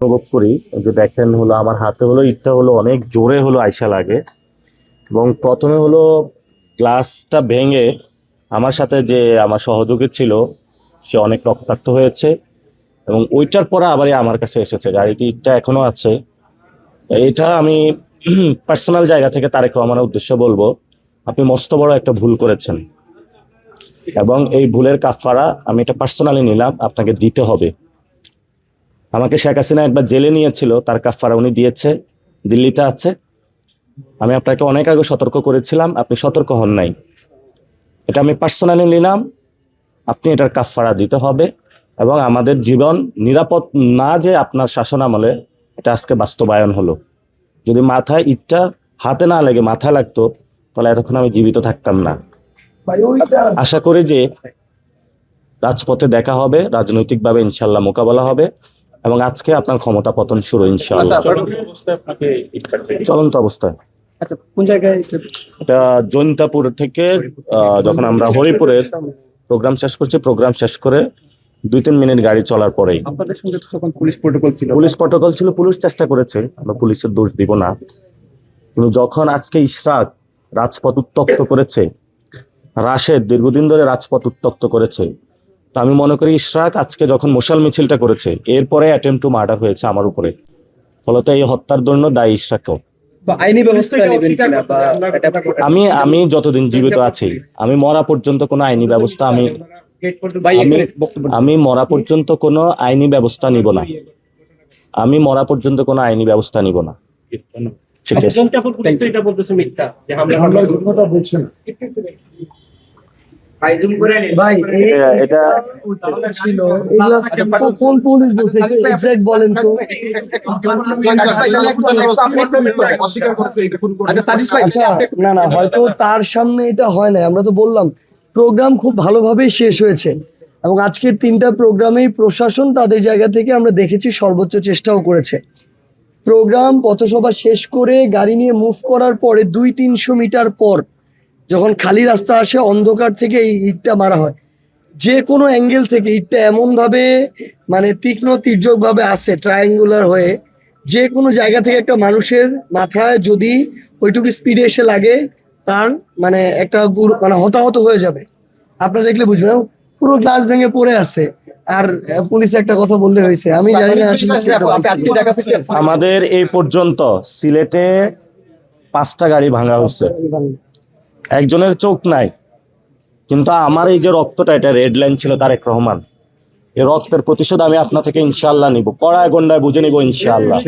অনুভব করি। যে দেখেন হলো আমার হাতে হলো ইটটা হলো অনেক জোরে হলো আইসা লাগে, এবং প্রথমে হলো গ্লাসটা ভেঙে আমার সাথে যে আমার সহযোগী ছিল সে অনেক রক্তাক্ত হয়েছে, এবং ওইটার পরে আবার আমার কাছে এসেছে। গাড়িতে ইটটা এখনো আছে। এটা আমি পার্সোনাল জায়গা থেকে তারেক রহমানের উদ্দেশ্যে বলবো, আপনি মস্ত বড় একটা ভুল করেছেন, এবং এই ভুলের কাফারা আমি এটা পার্সোনালি নিলাম, আপনাকে দিতে হবে। আমাকে শেখ হাসিনা একবার জেলে নিয়েছিল, তার কাফারা উনি দিয়েছে, দিল্লিতে আছে। আমি আপনাকে অনেক আগে সতর্ক করেছিলাম, আপনি সতর্ক হন নাই। এটা আমি পার্সোনালি নিলাম, আপনি এটার কাফারা দিতে হবে। এবং আমাদের জীবন নিরাপদ না যে আপনার শাসন আমলে, এটা আজকে বাস্তবায়ন হলো। যদি মাথায় ইটটা হাতে না লেগে মাথায় লাগতো, তাহলে এতক্ষণ আমি জীবিত থাকতাম না। আশা করি যে রাজপথে দেখা হবে, রাজনৈতিকভাবে ইনশাল্লাহ মোকাবেলা হবে, এবং আজকে আপনার ক্ষমতা পতন শুরু ইনশাআল্লাহ। চলন্ত অবস্থায়। আচ্ছা, কোন জায়গায় এটা জৈন্তাপুর থেকে যখন আমরা হরিপুরের প্রোগ্রাম শেষ করছি, প্রোগ্রাম শেষ করে 2-3 মিনিট গাড়ি চলার পরেই। আপনাদের সঙ্গে তো তখন পুলিশ প্রটোকল ছিল। পুলিশ প্রটোকল ছিল, পুলিশ চেষ্টা করেছে, আমরা পুলিশের দোষ দিব না। কিন্তু যখন আজকে ইশরাক রাজপথ উত্তপ্ত করেছে, রাশেদ দীর্ঘদিন ধরে রাজপথ উত্তপ্ত করেছে, তো আমি মনে করি ইশরাক আজকে যখন মশাল মিছিলটা করেছে, এরপরে অ্যাটেম্প টু মার্ডার হয়েছে আমার উপরে, ফলত এই হত্যার জন্য দায়ী ইশরাকও। আইনি ব্যবস্থা নেবেন কিনা, বা আমি যতদিন জীবিত আছি, আমি মরা পর্যন্ত কোনো আইনি ব্যবস্থা আমি মরা পর্যন্ত কোনো আইনি ব্যবস্থা নিব না। আমি মরা পর্যন্ত কোনো আইনি ব্যবস্থা নিব না। ঠিক আছে, এটা বলতেছে মিথ্যা যে হামলার ঘটনাটা বলছেন। ভাই এটা ছিল এগুলা কোন পুলিশ বলছে এক্সাক্ট বলেন তো। আচ্ছা, না না, হয়তো তার সামনে এটা হয় না। আমরা তো বললাম প্রোগ্রাম খুব ভালোভাবেই শেষ হয়েছে, এবং আজকের 3টা প্রোগ্রামেই প্রশাসন তাদের জায়গা থেকে আমরা দেখেছি সর্বোচ্চ চেষ্টাও করেছে। প্রোগ্রাম পথসভা শেষ করে গাড়ি নিয়ে মুভ করার পরে 200-300 মিটার পর যখন খালি রাস্তা আসে, অন্ধকার থেকে এই ইটটা মারা হয়। যে কোনো অ্যাঙ্গেল থেকে ইটটা এমন ভাবে মানে তীক্ষ্ণ তির্যক ভাবে আসে, ট্রায়াঙ্গুলার হয়ে, যে কোনো জায়গা থেকে একটা মানুষের মাথায় যদি ওইটুকু স্পিডে এসে লাগে, তার মানে একটা মানে হতাহত হয়ে যাবে। আপনারা দেখলে বুঝবেন, পুরো গ্লাস ভেঙে পড়ে আছে। আর পুলিশ একটা কথা বললে হয়েছে, আমি জানি না আসলে। আমাদের এই পর্যন্ত সিলেটে 5টা গাড়ি ভাঙা হচ্ছে, একজনের চোখ নাই, কিন্তু আমার এই যে রক্তটা, এটা রেড লাইন ছিল তারেক রহমান। এই রক্তের প্রতিশোধ আমি আপনার থেকে ইনশাআল্লাহ নিব, কড়ায় গন্ডায় বুঝে নিব ইনশাআল্লাহ।